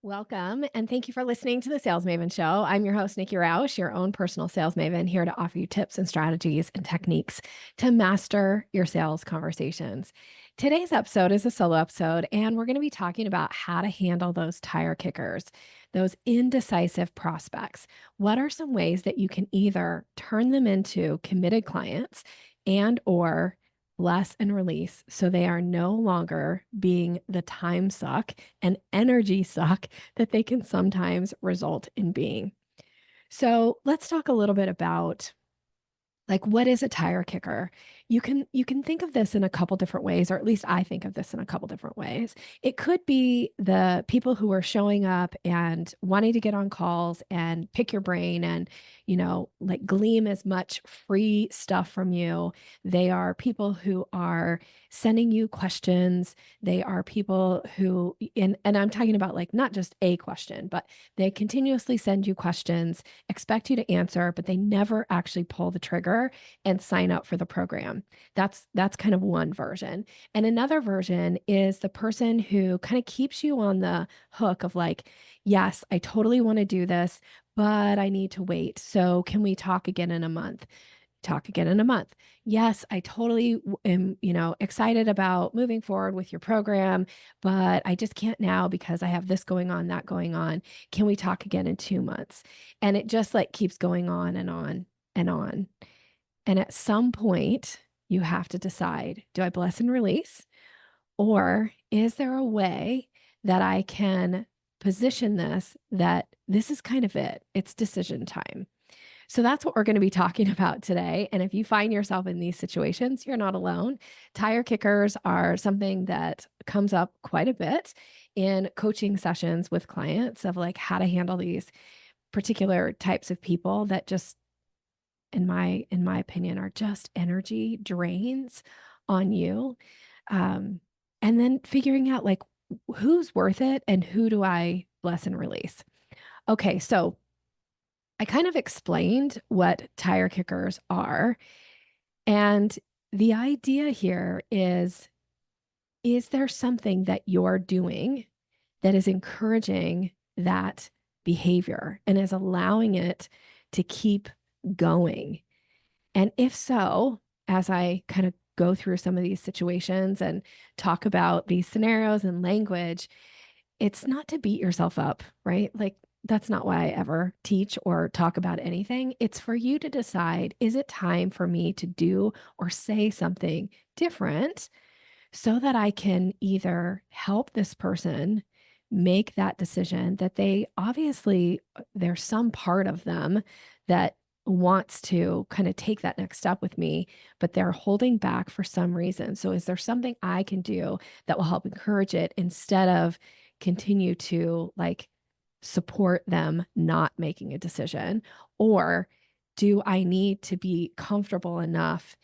Welcome, and thank you for listening to the Sales Maven Show. I'm your host, Nikki Roush, your own personal sales maven, here to offer you tips and strategies and techniques to master your sales conversations. Today's episode is a solo episode, and we're going to be talking about how to handle those tire kickers, those indecisive prospects. What are some ways that you can either turn them into committed clients and/or bless and release so they are no longer being the time suck and energy suck that they can sometimes result in being. So let's talk a little bit about what is a tire kicker? You can think of this in a couple different ways, or at least I think of this in a couple different ways. It could be the people who are showing up and wanting to get on calls and pick your brain and, glean as much free stuff from you. They are people who are sending you questions. They are people who, and I'm talking about not just a question, but they continuously send you questions, expect you to answer, but they never actually pull the trigger and sign up for the program. That's kind of one version. And another version is the person who kind of keeps you on the hook of yes, I totally want to do this, but I need to wait. So can we talk again in a month? Talk again in a month. Yes, I totally am, excited about moving forward with your program, but I just can't now because I have this going on, that going on. Can we talk again in 2 months? And it just keeps going on and on and on. And at some point, you have to decide, do I bless and release? Or is there a way that I can position this that this is kind of it? It's decision time. So that's what we're going to be talking about today. And if you find yourself in these situations, you're not alone. Tire kickers are something that comes up quite a bit in coaching sessions with clients of how to handle these particular types of people that just in my opinion are just energy drains on you. And then figuring out who's worth it and who do I bless and release. Okay, so I kind of explained what tire kickers are. And the idea here is there something that you're doing that is encouraging that behavior and is allowing it to keep going? And if so, as I kind of go through some of these situations and talk about these scenarios and language, it's not to beat yourself up, right? That's not why I ever teach or talk about anything. It's for you to decide, is it time for me to do or say something different so that I can either help this person make that decision that they obviously, there's some part of them that wants to kind of take that next step with me, but they're holding back for some reason. So is there something I can do that will help encourage it instead of continue to support them not making a decision? Or do I need to be comfortable enough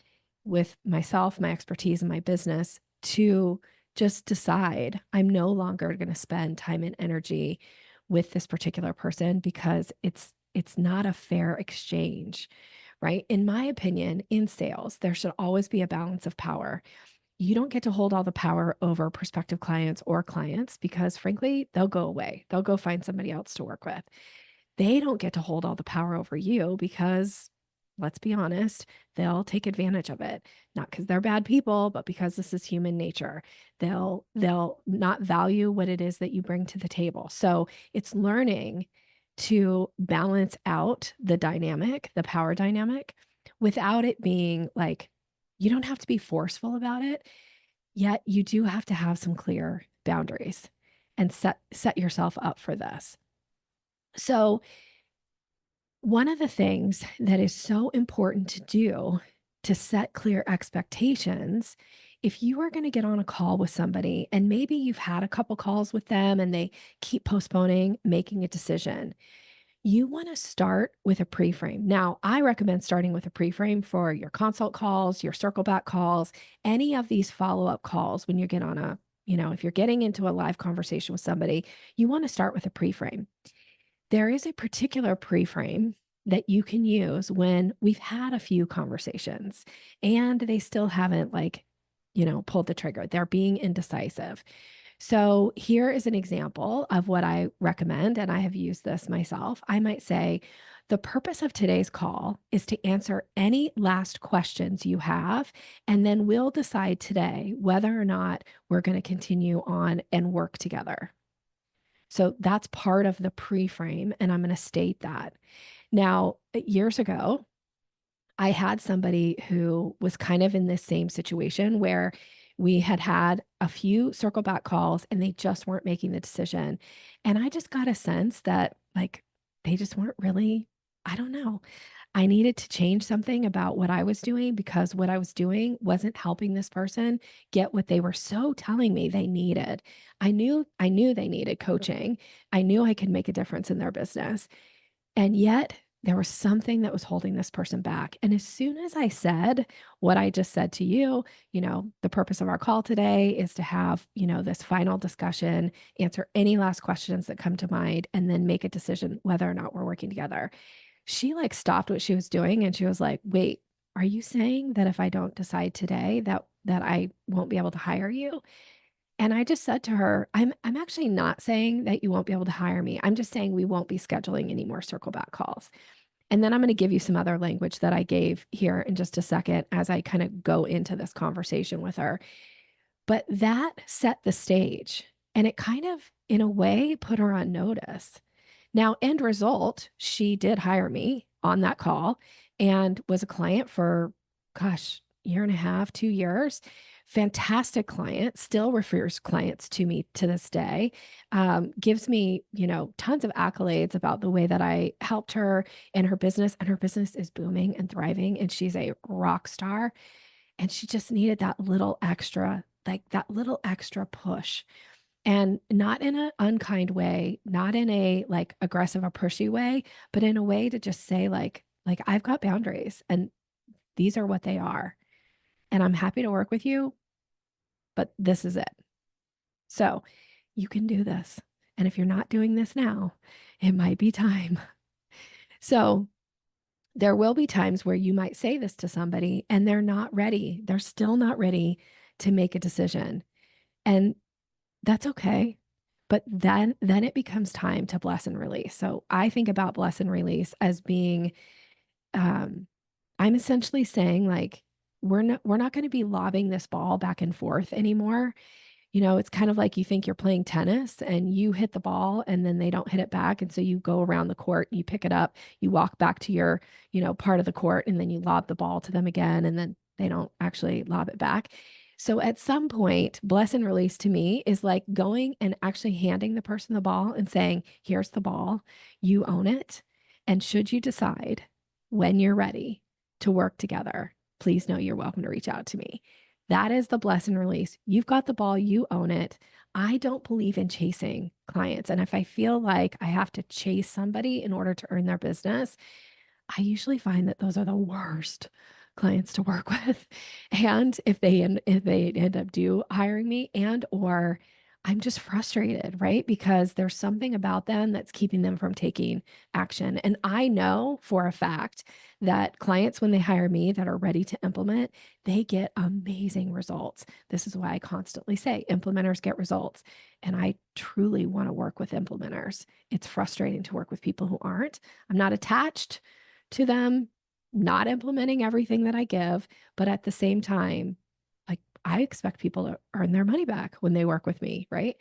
with myself, my expertise, and my business to just decide I'm no longer going to spend time and energy with this particular person because it's not a fair exchange, right? In my opinion, in sales, there should always be a balance of power. You don't get to hold all the power over prospective clients or clients because frankly, they'll go away. They'll go find somebody else to work with. They don't get to hold all the power over you because, let's be honest, they'll take advantage of it. Not because they're bad people, but because this is human nature. They'll not value what it is that you bring to the table. So it's learning to balance out the dynamic, the power dynamic, without it being you don't have to be forceful about it, yet you do have to have some clear boundaries and set yourself up for this. So one of the things that is so important to do to set clear expectations, if you are going to get on a call with somebody and maybe you've had a couple calls with them and they keep postponing making a decision, you want to start with a pre-frame. Now, I recommend starting with a pre-frame for your consult calls, your circle back calls, any of these follow-up calls when you get on if you're getting into a live conversation with somebody, you want to start with a pre-frame. There is a particular pre-frame that you can use when we've had a few conversations and they still haven't pulled the trigger. They're being indecisive. So here is an example of what I recommend, and I have used this myself. I might say, the purpose of today's call is to answer any last questions you have, and then we'll decide today whether or not we're going to continue on and work together. So that's part of the pre-frame, and I'm going to state that. Now, years ago, I had somebody who was kind of in this same situation where we had had a few circle back calls and they just weren't making the decision. And I just got a sense that like they just weren't really, I don't know. I needed to change something about what I was doing because what I was doing wasn't helping this person get what they were so telling me they needed. I knew they needed coaching. I knew I could make a difference in their business. And yet there was something that was holding this person back. And as soon as I said what I just said to you, the purpose of our call today is to have, this final discussion, answer any last questions that come to mind, and then make a decision whether or not we're working together. She like stopped what she was doing and she was like, wait, are you saying that if I don't decide today that I won't be able to hire you? And I just said to her, I'm actually not saying that you won't be able to hire me. I'm just saying we won't be scheduling any more circle back calls. And then I'm going to give you some other language that I gave here in just a second as I kind of go into this conversation with her. But that set the stage and it kind of, in a way, put her on notice. Now, end result, she did hire me on that call and was a client for, gosh, year and a half, 2 years. Fantastic client, still refers clients to me to this day. Gives me, tons of accolades about the way that I helped her in her business, and her business is booming and thriving, and she's a rock star. And she just needed that little extra, like that little extra push. And not in an unkind way, not in a like aggressive or pushy way, but in a way to just say like I've got boundaries and these are what they are. And I'm happy to work with you, but this is it. So you can do this. And if you're not doing this now, it might be time. So there will be times where you might say this to somebody and they're not ready. They're still not ready to make a decision. And that's okay. But then it becomes time to bless and release. So I think about bless and release as being I'm essentially saying like we're not going to be lobbing this ball back and forth anymore. It's kind of like you think you're playing tennis and you hit the ball and then they don't hit it back. And so you go around the court, you pick it up, you walk back to your, part of the court, and then you lob the ball to them again. And then they don't actually lob it back. So at some point, bless and release to me is like going and actually handing the person the ball and saying, here's the ball, you own it. And should you decide when you're ready to work together, please know you're welcome to reach out to me. That is the bless and release. You've got the ball, you own it. I don't believe in chasing clients. And if I feel like I have to chase somebody in order to earn their business, I usually find that those are the worst clients to work with. And if they end up hiring me, and or I'm just frustrated, right? Because there's something about them that's keeping them from taking action. And I know for a fact that clients, when they hire me that are ready to implement, they get amazing results. This is why I constantly say implementers get results. And I truly want to work with implementers. It's frustrating to work with people who aren't. I'm not attached to them not implementing everything that I give, but at the same time, like I expect people to earn their money back when they work with me, right?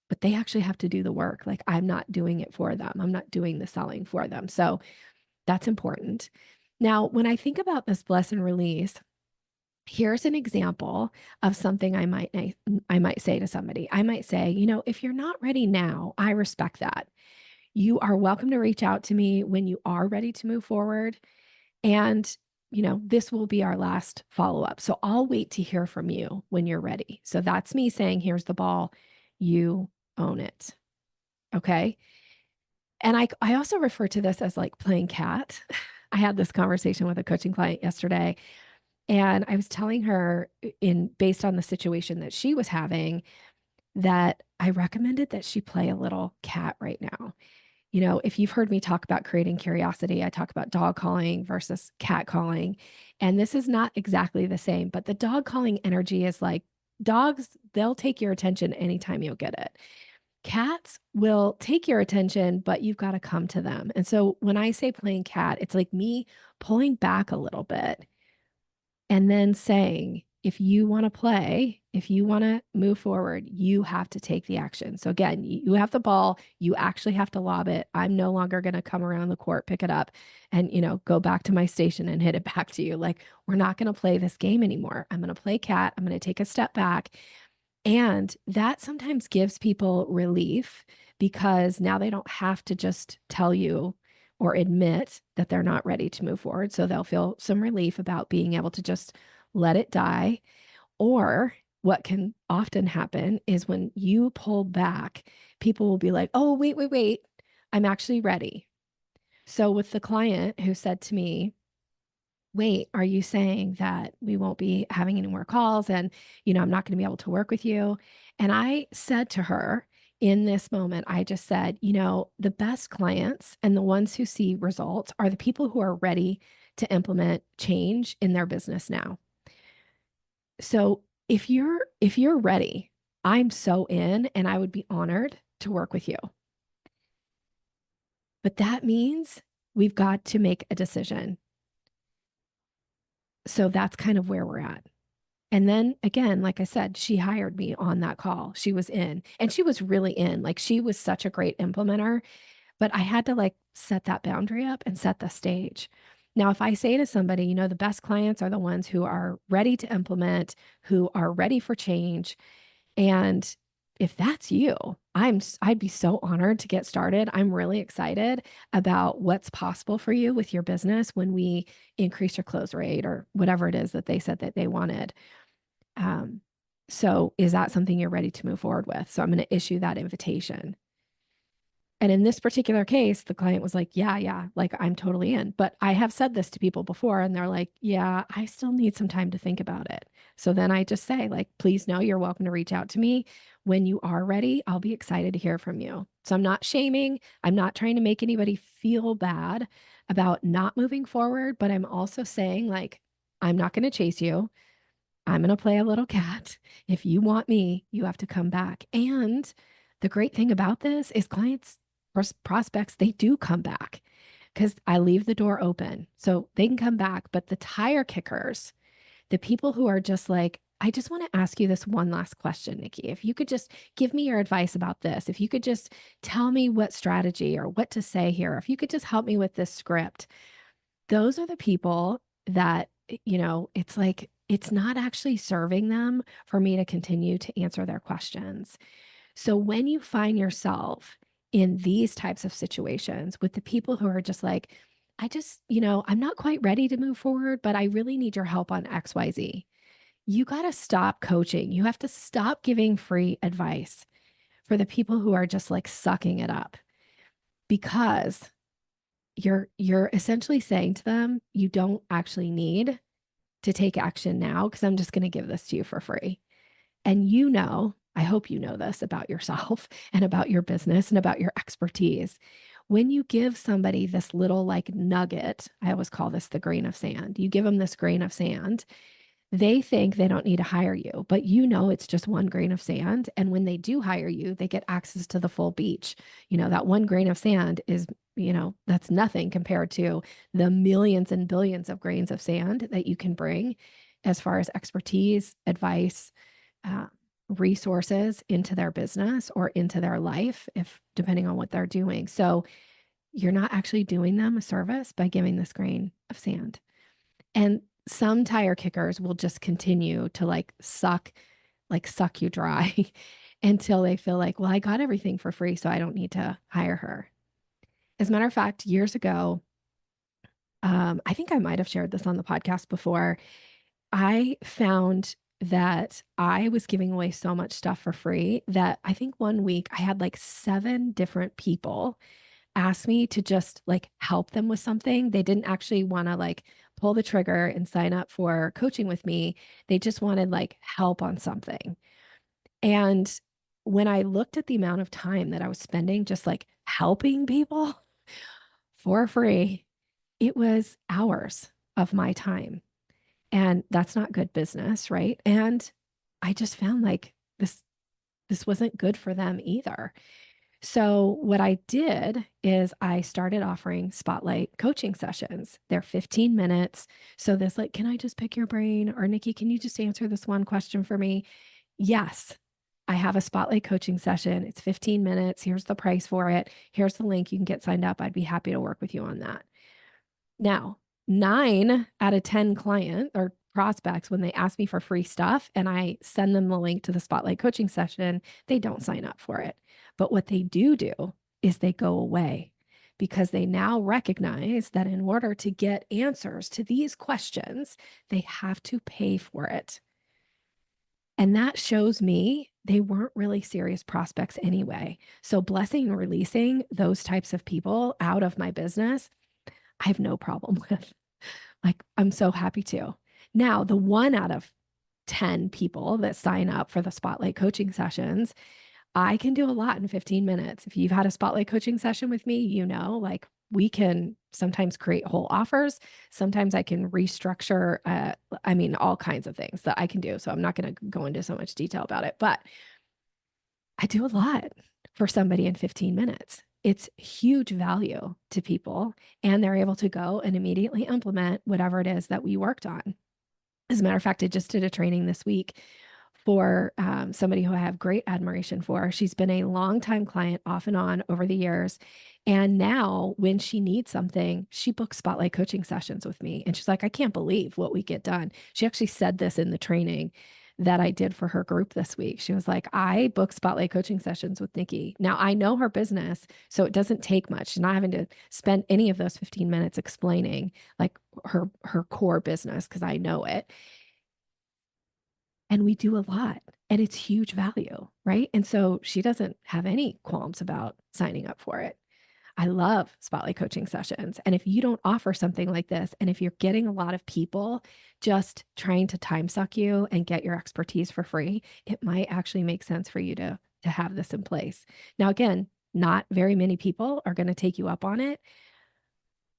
But they actually have to do the work. Like I'm not doing it for them. I'm not doing the selling for them. So that's important. Now, when I think about this bless and release, here's an example of something I might say to somebody. I might say, if you're not ready now, I respect that. You are welcome to reach out to me when you are ready to move forward. And, this will be our last follow-up. So I'll wait to hear from you when you're ready. So that's me saying, here's the ball, you own it. Okay. And I also refer to this as like playing cat. I had this conversation with a coaching client yesterday, and I was telling her based on the situation that she was having, that I recommended that she play a little cat right now. If you've heard me talk about creating curiosity, I talk about dog calling versus cat calling. And this is not exactly the same, but the dog calling energy is like Dogs, they'll take your attention anytime you'll get it. Cats will take your attention, but you've got to come to them. And so when I say playing cat, it's like me pulling back a little bit and then saying, if you want to play, if you want to move forward, you have to take the action. So again, you have the ball, you actually have to lob it. I'm no longer going to come around the court, pick it up, and go back to my station and hit it back to you. Like, we're not going to play this game anymore. I'm going to play cat. I'm going to take a step back. And that sometimes gives people relief because now they don't have to just tell you or admit that they're not ready to move forward. So they'll feel some relief about being able to just let it die. Or what can often happen is when you pull back, people will be like, oh, wait, I'm actually ready. So with the client who said to me, wait, are you saying that we won't be having any more calls and, I'm not going to be able to work with you? And I said to her in this moment, I just said, the best clients and the ones who see results are the people who are ready to implement change in their business now. So if you're ready, I'm so in and I would be honored to work with you. But that means we've got to make a decision. So that's kind of where we're at. And then again, like I said, she hired me on that call. She was in and she was really in. Like, she was such a great implementer, but I had to like set that boundary up and set the stage. Now, if I say to somebody, the best clients are the ones who are ready to implement, who are ready for change. And if that's you, I'd be so honored to get started. I'm really excited about what's possible for you with your business when we increase your close rate or whatever it is that they said that they wanted. Um, so is that something you're ready to move forward with? So I'm going to issue that invitation. And in this particular case, the client was like, yeah, like, I'm totally in. But I have said this to people before and they're like, yeah, I still need some time to think about it. So then I just say, like, please know you're welcome to reach out to me when you are ready. I'll be excited to hear from you. So I'm not shaming. I'm not trying to make anybody feel bad about not moving forward, but I'm also saying, like, I'm not going to chase you. I'm going to play a little cat. If you want me, you have to come back. And the great thing about this is clients, prospects, they do come back because I leave the door open so they can come back. But the tire kickers, the people who are just like, I just want to ask you this one last question, Nikki. If you could just give me your advice about this, if you could just tell me what strategy or what to say here, if you could just help me with this script, those are the people that, it's like, it's not actually serving them for me to continue to answer their questions. So when you find yourself in these types of situations with the people who are just like, I just, I'm not quite ready to move forward, but I really need your help on XYZ. You got to stop coaching. You have to stop giving free advice for the people who are just like sucking it up, because you're essentially saying to them, you don't actually need to take action now because I'm just going to give this to you for free. And I hope you know this about yourself and about your business and about your expertise. When you give somebody this little like nugget, I always call this the grain of sand. You give them this grain of sand, they think they don't need to hire you, but it's just one grain of sand. And when they do hire you, they get access to the full beach. That one grain of sand is, that's nothing compared to the millions and billions of grains of sand that you can bring as far as expertise, advice, uh, resources into their business or into their life, if depending on what they're doing. So you're not actually doing them a service by giving this grain of sand. And some tire kickers will just continue to suck you dry until they feel like, well, I got everything for free, so I don't need to hire her. As a matter of fact, years ago, I think I might have shared this on the podcast before. I found that I was giving away so much stuff for free that I think one week I had like 7 different people ask me to just like help them with something. They didn't actually want to like pull the trigger and sign up for coaching with me. They just wanted like help on something. And when I looked at the amount of time that I was spending just like helping people for free, it was hours of my time. And that's not good business, right? And I just found like this wasn't good for them either. So what I did is I started offering spotlight coaching sessions. They're 15 minutes. So this like, can I just pick your brain? Or Nikki, can you just answer this one question for me? Yes. I have a spotlight coaching session. It's 15 minutes. Here's the price for it. Here's the link. You can get signed up. I'd be happy to work with you on that. Now, 9 out of 10 client or prospects, when they ask me for free stuff and I send them the link to the spotlight coaching session, they don't sign up for it. But what they do is they go away because they now recognize that in order to get answers to these questions, they have to pay for it. And that shows me they weren't really serious prospects anyway. So blessing and releasing those types of people out of my business, I have no problem with. Like, I'm so happy to. Now, the 1 out of 10 people that sign up for the spotlight coaching sessions, I can do a lot in 15 minutes. If you've had a spotlight coaching session with me, like we can sometimes create whole offers. Sometimes I can restructure, all kinds of things that I can do. So I'm not going to go into so much detail about it, but I do a lot for somebody in 15 minutes. It's huge value to people, and they're able to go and immediately implement whatever it is that we worked on. As a matter of fact, I just did a training this week for somebody who I have great admiration for. She's been a longtime client off and on over the years. And now when she needs something, she books spotlight coaching sessions with me. And she's like, I can't believe what we get done. She actually said this in the training that I did for her group this week. She was like, I book spotlight coaching sessions with Nikki. Now I know her business, so it doesn't take much. She's not having to spend any of those 15 minutes explaining like her core business because I know it. And we do a lot and it's huge value, right? And so she doesn't have any qualms about signing up for it. I love spotlight coaching sessions. And if you don't offer something like this, and if you're getting a lot of people just trying to time suck you and get your expertise for free, it might actually make sense for you to have this in place. Now, again, not very many people are going to take you up on it,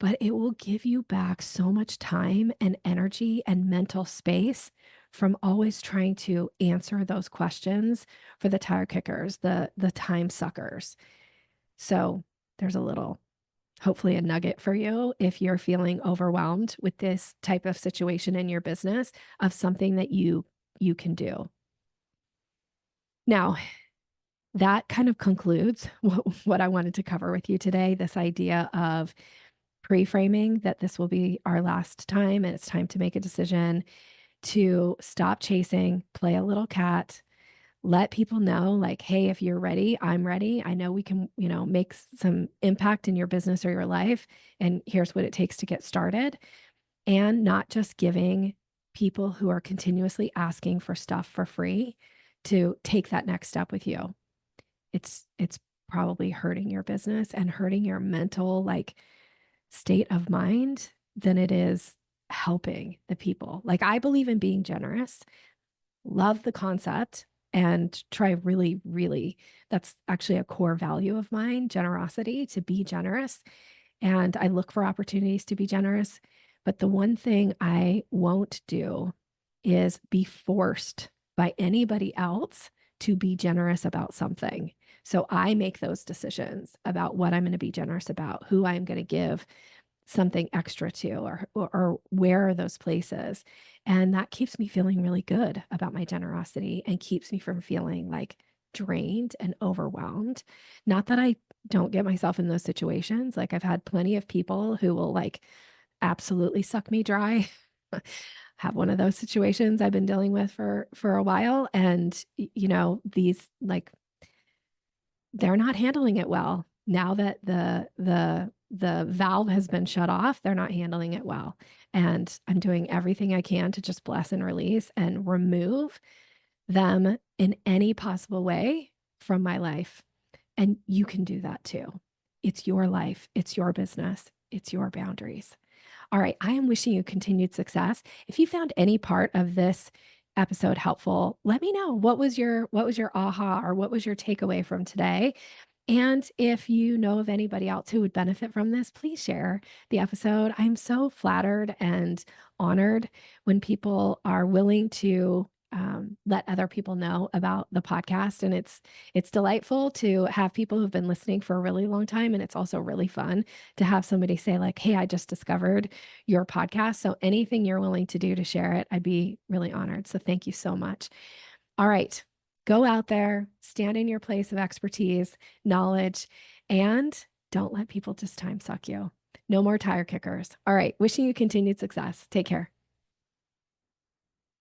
but it will give you back so much time and energy and mental space from always trying to answer those questions for the tire kickers, the time suckers. So there's hopefully a nugget for you if you're feeling overwhelmed with this type of situation in your business of something that you can do. Now, that kind of concludes what I wanted to cover with you today, this idea of pre-framing that this will be our last time and it's time to make a decision to stop chasing, play a little cat, let people know like, hey, if you're ready, I'm ready. I know we can, make some impact in your business or your life. And here's what it takes to get started. And not just giving people who are continuously asking for stuff for free to take that next step with you. It's probably hurting your business and hurting your mental state of mind than it is helping the people. Like, I believe in being generous, love the concept, and try really, really, that's actually a core value of mine, generosity, to be generous. And I look for opportunities to be generous. But the one thing I won't do is be forced by anybody else to be generous about something. So I make those decisions about what I'm going to be generous about, who I'm going to give something extra to, or where are those places. And that keeps me feeling really good about my generosity and keeps me from feeling like drained and overwhelmed. Not that I don't get myself in those situations. Like, I've had plenty of people who will absolutely suck me dry. Have one of those situations I've been dealing with for a while. And, these they're not handling it well. Now that the valve has been shut off, they're not handling it well. And I'm doing everything I can to just bless and release and remove them in any possible way from my life. And you can do that too. It's your life, it's your business, it's your boundaries. All right, I am wishing you continued success. If you found any part of this episode helpful, let me know. What was your aha, or what was your takeaway from today? And if you know of anybody else who would benefit from this, please share the episode. I'm so flattered and honored when people are willing to let other people know about the podcast. And it's delightful to have people who've been listening for a really long time. And it's also really fun to have somebody say like, hey, I just discovered your podcast. So anything you're willing to do to share it, I'd be really honored. So thank you so much. All right. Go out there, stand in your place of expertise, knowledge, and don't let people just time suck you. No more tire kickers. All right. Wishing you continued success. Take care.